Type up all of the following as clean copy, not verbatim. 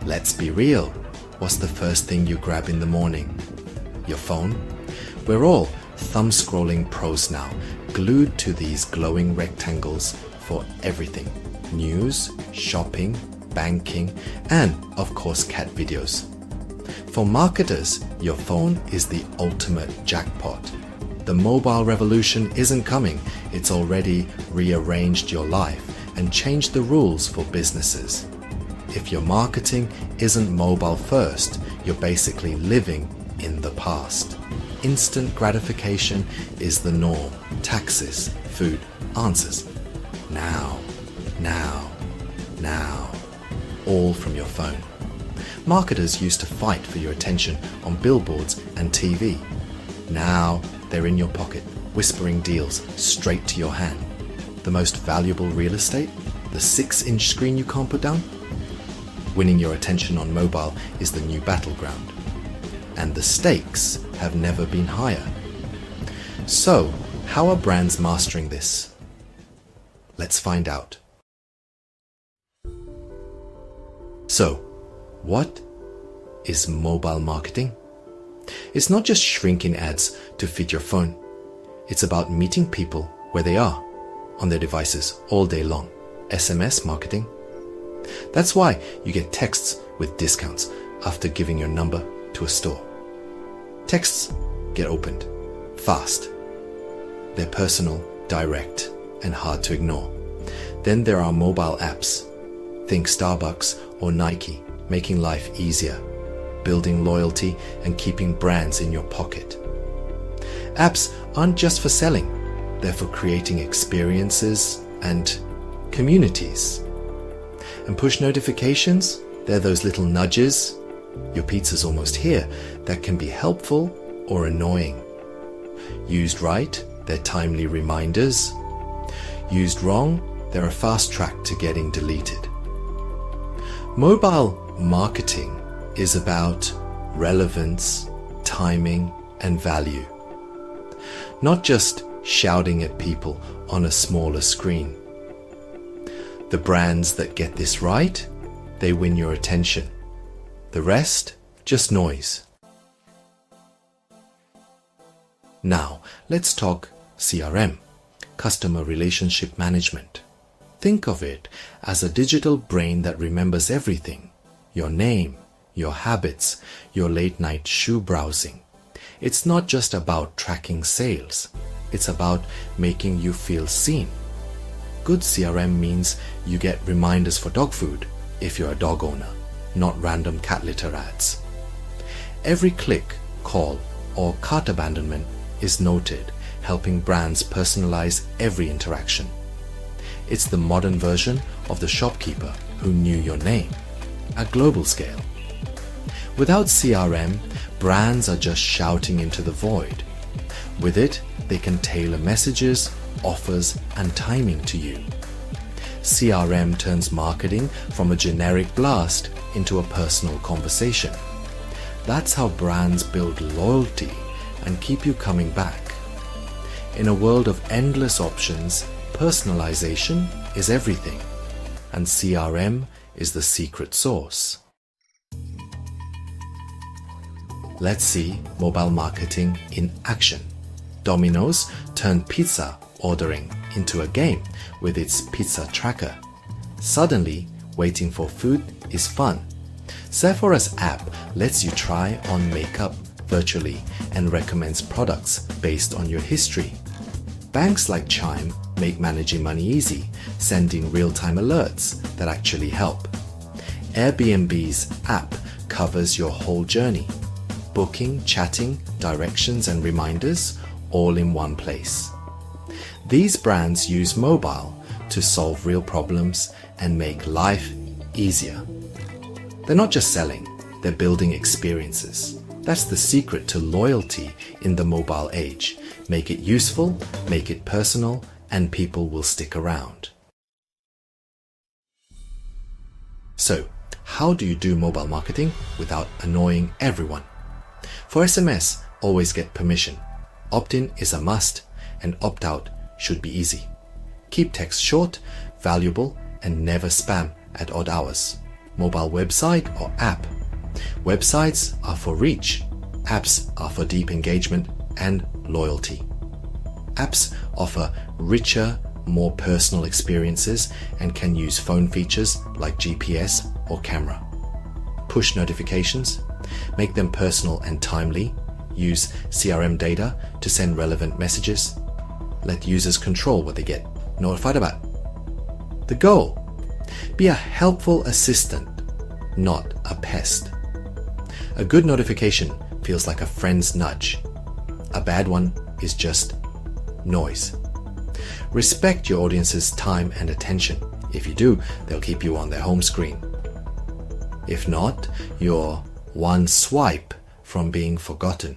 Let's be real. What's the first thing you grab in the morning? Your phone? We're all thumb-scrolling pros now, glued to these glowing rectangles for everything. News, shopping, banking, and of course cat videos. For marketers, your phone is the ultimate jackpot. The mobile revolution isn't coming, it's already rearranged your life and changed the rules for businesses. If your marketing isn't mobile first, you're basically living in the past. Instant gratification is the norm. Taxes, food, answers. Now, now, now. All from your phone. Marketers used to fight for your attention on billboards and TV. Now they're in your pocket, whispering deals straight to your hand. The most valuable real estate? The 6-inch screen you can't put down? Winning your attention on mobile is the new battleground. And the stakes have never been higher. So, how are brands mastering this? Let's find out. So, what is mobile marketing? It's not just shrinking ads to fit your phone. It's about meeting people where they are, on their devices all day long. SMS marketing. That's why you get texts with discounts after giving your number to a store. Texts get opened fast. They're personal, direct, and hard to ignore. Then there are mobile apps. Think Starbucks or Nike, making life easier, building loyalty and keeping brands in your pocket. Apps aren't just for selling, they're for creating experiences and communities. And push notifications, they're those little nudges, your pizza's almost here, that can be helpful or annoying. Used right, they're timely reminders. Used wrong, they're a fast track to getting deleted. Mobile marketing is about relevance, timing, and value. Not just shouting at people on a smaller screen. The brands that get this right, they win your attention. The rest, just noise. Now, let's talk CRM, Customer Relationship Management. Think of it as a digital brain that remembers everything. Your name, your habits, your late-night shoe browsing. It's not just about tracking sales. It's about making you feel seen. Good CRM means you get reminders for dog food if you're a dog owner, not random cat litter ads. Every click, call, or cart abandonment is noted, helping brands personalize every interaction. It's the modern version of the shopkeeper who knew your name, at global scale. Without CRM, brands are just shouting into the void. With it, they can tailor messages, offers, and timing to you. CRM turns marketing from a generic blast into a personal conversation. That's how brands build loyalty and keep you coming back. In a world of endless options, personalization is everything, and CRM is the secret sauce. Let's see mobile marketing in action. Domino's turned pizza ordering into a game with its pizza tracker. Suddenly, waiting for food is fun. Sephora's app lets you try on makeup virtually and recommends products based on your history. Banks like Chime make managing money easy, sending real-time alerts that actually help. Airbnb's app covers your whole journey. Booking, chatting, directions, and reminders all in one place. These brands use mobile to solve real problems and make life easier. They're not just selling, they're building experiences. That's the secret to loyalty in the mobile age. Make it useful, make it personal, and people will stick around. So, how do you do mobile marketing without annoying everyone? For SMS, always get permission. Opt-in is a must, and opt-out should be easy. Keep text short, valuable, and never spam at odd hours. mobile website or app. Websites are for reach. Apps are for deep engagement and loyalty. Apps offer richer, more personal experiences and can use phone features like GPS or camera. Push notifications, make them personal and timely. Use CRM data to send relevant messages. Let users control what they get notified about. The goal: be a helpful assistant, not a pest. A good notification feels like a friend's nudge. A bad one is just noise. Respect your audience's time and attention. If you do, they'll keep you on their home screen. If not, you're one swipe from being forgotten.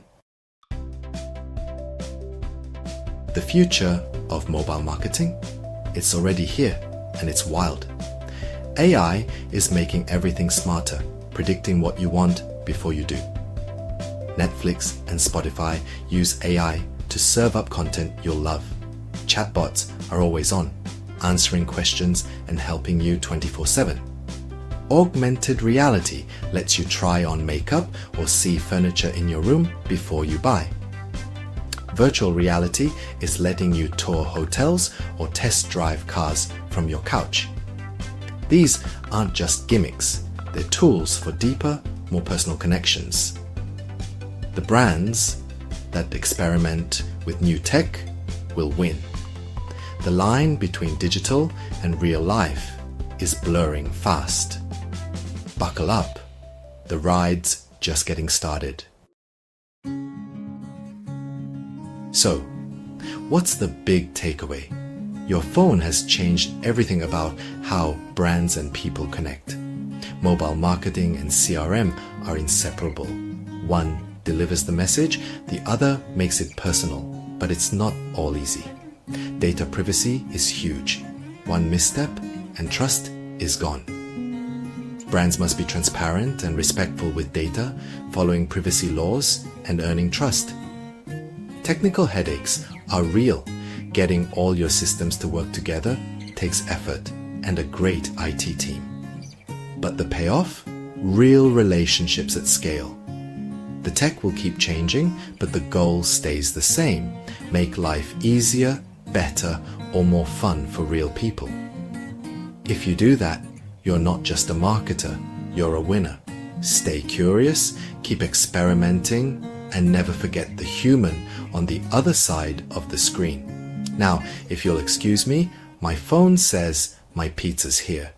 The future of mobile marketing? It's already here, and it's wild. AI is making everything smarter, predicting what you want before you do. Netflix and Spotify use AI to serve up content you'll love. Chatbots are always on, answering questions and helping you 24/7. Augmented reality lets you try on makeup or see furniture in your room before you buy. Virtual reality is letting you tour hotels or test drive cars from your couch. These aren't just gimmicks, they're tools for deeper, more personal connections. The brands that experiment with new tech will win. The line between digital and real life is blurring fast. Buckle up, the ride's just getting started. So, what's the big takeaway? Your phone has changed everything about how brands and people connect. Mobile marketing and CRM are inseparable. One delivers the message, the other makes it personal, but it's not all easy. Data privacy is huge. One misstep and trust is gone. Brands must be transparent and respectful with data, following privacy laws and earning trust. Technical headaches are real. Getting all your systems to work together takes effort and a great IT team. But the payoff? Real relationships at scale. The tech will keep changing, but the goal stays the same. Make life easier, better, or more fun for real people. If you do that, you're not just a marketer, you're a winner. Stay curious, keep experimenting, and never forget the human on the other side of the screen. Now, if you'll excuse me, my phone says my pizza's here.